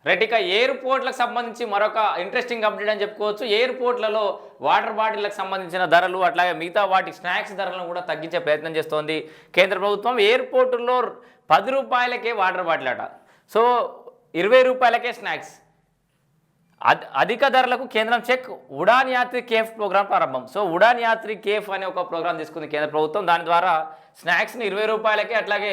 Right. ఇక ఎయిర్‌పోర్ట్‌లకు సంబంధించి మరొక ఇంట్రెస్టింగ్ అప్డేట్ అని చెప్పుకోవచ్చు. ఎయిర్‌పోర్ట్‌లలో వాటర్ బాటిళ్ళకు సంబంధించిన ధరలు, అట్లాగే మిగతా వాటి స్నాక్స్ ధరలను కూడా తగ్గించే ప్రయత్నం చేస్తోంది కేంద్ర ప్రభుత్వం. ఎయిర్‌పోర్టుల్లో రూ. 10కే వాటర్ బాటిల్ అట. సో, రూ. 20కే స్నాక్స్. అధిక ధరలకు కేంద్రం check. Udan Yatri cafe program ప్రారంభం. సో, ఉడాన్ యాత్రి కేఫ్ అనే ఒక ప్రోగ్రాం తీసుకుంది కేంద్ర ప్రభుత్వం. దాని ద్వారా స్నాక్స్ని రూ. 20కే, అట్లాగే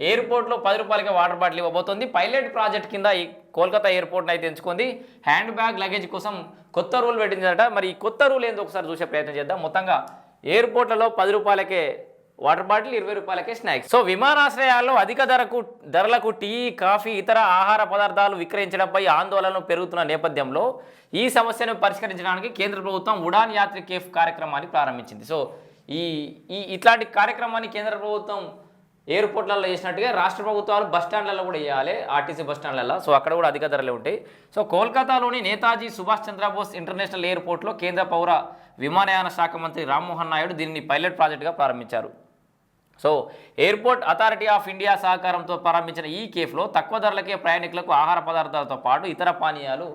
ఎయిర్పోర్ట్లో రూ. 10కే వాటర్ బాటిల్ ఇవ్వబోతోంది. పైలట్ ప్రాజెక్ట్ కింద ఈ కోల్కతా ఎయిర్పోర్ట్ని అయితే ఎంచుకుంది. హ్యాండ్ బ్యాగ్ లగేజ్ కోసం కొత్త రూల్ పెట్టిందట. మరి ఈ కొత్త రూల్ ఏందో ఒకసారి చూసే ప్రయత్నం చేద్దాం. మొత్తంగా ఎయిర్పోర్ట్లలో రూ. 10కే వాటర్ బాటిల్, రూ. 20కే స్నాక్స్. సో, విమానాశ్రయాల్లో అధిక ధరలకు టీ, కాఫీ, ఇతర ఆహార పదార్థాలు విక్రయించడంపై ఆందోళనలు పెరుగుతున్న నేపథ్యంలో ఈ సమస్యను పరిష్కరించడానికి కేంద్ర ప్రభుత్వం ఉడాన్ యాత్రి కేఫ్ కార్యక్రమాన్ని ప్రారంభించింది. సో, ఈ ఇట్లాంటి కార్యక్రమాన్ని కేంద్ర ప్రభుత్వం ఎయిర్పోర్ట్లలో చేసినట్టుగా రాష్ట్ర ప్రభుత్వాలు బస్టాండ్లలో కూడా వేయాలి, ఆర్టీసీ బస్టాండ్లలో. సో, అక్కడ కూడా అధిక ధరలే ఉంటాయి. సో, కోల్కతాలోని నేతాజీ సుభాష్ చంద్రబోస్ ఇంటర్నేషనల్ ఎయిర్పోర్ట్లో కేంద్ర పౌర విమానయాన శాఖ మంత్రి రామ్మోహన్ నాయుడు దీనిని పైలట్ ప్రాజెక్టుగా ప్రారంభించారు. So, airport authority of India సహకారంతో ప్రారంభించిన ఈ కేఫ్లో తక్కువ ధరలకే ప్రయాణికులకు ఆహార పదార్థాలతో పాటు ఇతర పానీయాలు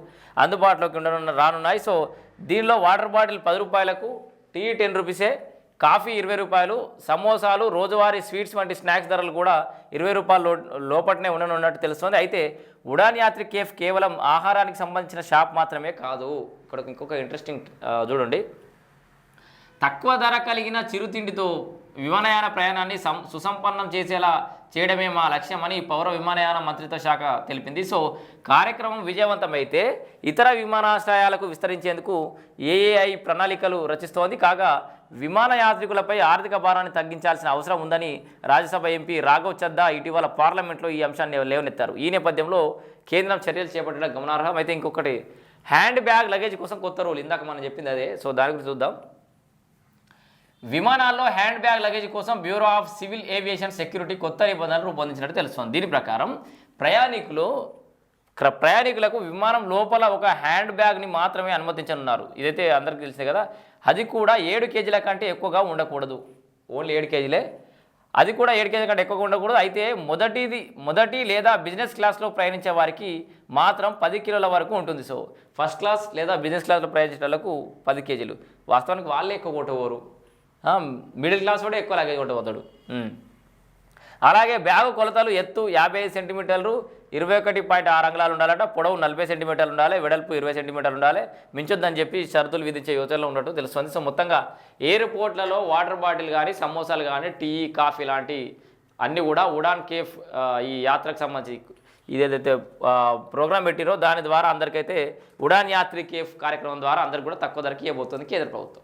అందుబాటులోకి రానున్నాయి. సో, దీనిలో వాటర్ బాటిల్ రూ. 10కు, టీ రూ. 10, కాఫీ రూ. 20, సమోసాలు, రోజువారీ స్వీట్స్ వంటి స్నాక్స్ ధరలు కూడా రూ. 20 లోపట్నే ఉండనున్నట్టు తెలుస్తోంది. అయితే ఉడాన్ యాత్రి కేఫ్ కేవలం ఆహారానికి సంబంధించిన షాప్ మాత్రమే కాదు. ఇక్కడ ఇంకొక ఇంట్రెస్టింగ్ చూడండి. తక్కువ ధర కలిగిన చిరుతిండితో విమానయాన ప్రయాణాన్ని సుసంపన్నం చేసేలా చేయడమే మా లక్ష్యమని పౌర విమానయాన మంత్రిత్వ శాఖ తెలిపింది. సో, కార్యక్రమం విజయవంతమైతే ఇతర విమానాశ్రయాలకు విస్తరించేందుకు ఏఏఐ ప్రణాళికలు రచిస్తోంది. కాగా విమానయాత్రికులపై ఆర్థిక భారాన్ని తగ్గించాల్సిన అవసరం ఉందని రాజ్యసభ ఎంపీ రాఘవ్ చద్దా ఇటీవల పార్లమెంట్లో ఈ అంశాన్ని లేవనెత్తారు. ఈ నేపథ్యంలో కేంద్రం చర్యలు చేపట్టడం గమనార్హం. అయితే ఇంకొకటి, హ్యాండ్ బ్యాగ్ లగేజ్ కోసం కొత్త రూల్. ఇందాక మనం చెప్పింది అదే. సో, దాని గురించి చూద్దాం. విమానాల్లో హ్యాండ్ బ్యాగ్ లగేజ్ కోసం bureau of civil aviation security కొత్త నిబంధనలు రూపొందించినట్టు తెలుస్తోంది. దీని ప్రకారం ప్రయాణికులకు విమానం లోపల ఒక హ్యాండ్ బ్యాగ్ని మాత్రమే అనుమతించనున్నారు. ఇదైతే అందరికీ తెలిసిందే కదా. అది కూడా 7 కేజీల కంటే ఎక్కువగా ఉండకూడదు. ఓన్లీ 7 కేజీలే. అది కూడా 7 కేజీల కంటే ఎక్కువగా ఉండకూడదు. అయితే మొదటి లేదా బిజినెస్ క్లాస్లో ప్రయాణించే వారికి మాత్రం 10 కిలోల వరకు ఉంటుంది. సో, ఫస్ట్ క్లాస్ లేదా బిజినెస్ క్లాస్లో ప్రయాణించే వాళ్ళకు 10 కేజీలు. వాస్తవానికి వాళ్ళే ఎక్కువ కొట్టేవారు. మిడిల్ క్లాస్ కూడా ఎక్కువ లగేజ్ కొట్టబోతాడు. అలాగే బ్యాగు కొలతలు: ఎత్తు 55 సెంటీమీటర్లు, 21.6 అంగుళాలు ఉండాలట. పొడవు 40 సెంటీమీటర్లు ఉండాలి. వెడల్పు 20 సెంటీమీటర్లు ఉండాలి. మించొద్దని చెప్పి షరతులు విధించే యోచనలో ఉన్నట్టు తెలుస్తుంది. సో, మొత్తంగా ఎయిర్పోర్ట్లలో వాటర్ బాటిల్ కానీ, సమోసాలు కానీ, టీ, కాఫీ లాంటి అన్నీ కూడా ఉడాన్ కేఫ్ ఈ యాత్రకు సంబంధించి ఇదేదైతే ప్రోగ్రాం పెట్టిరో దాని ద్వారా అందరికైతే ఉడాన్ యాత్రి కేఫ్ కార్యక్రమం ద్వారా అందరికి కూడా తక్కువ ధరకి ఇవ్వబోతుంది కేంద్ర ప్రభుత్వం.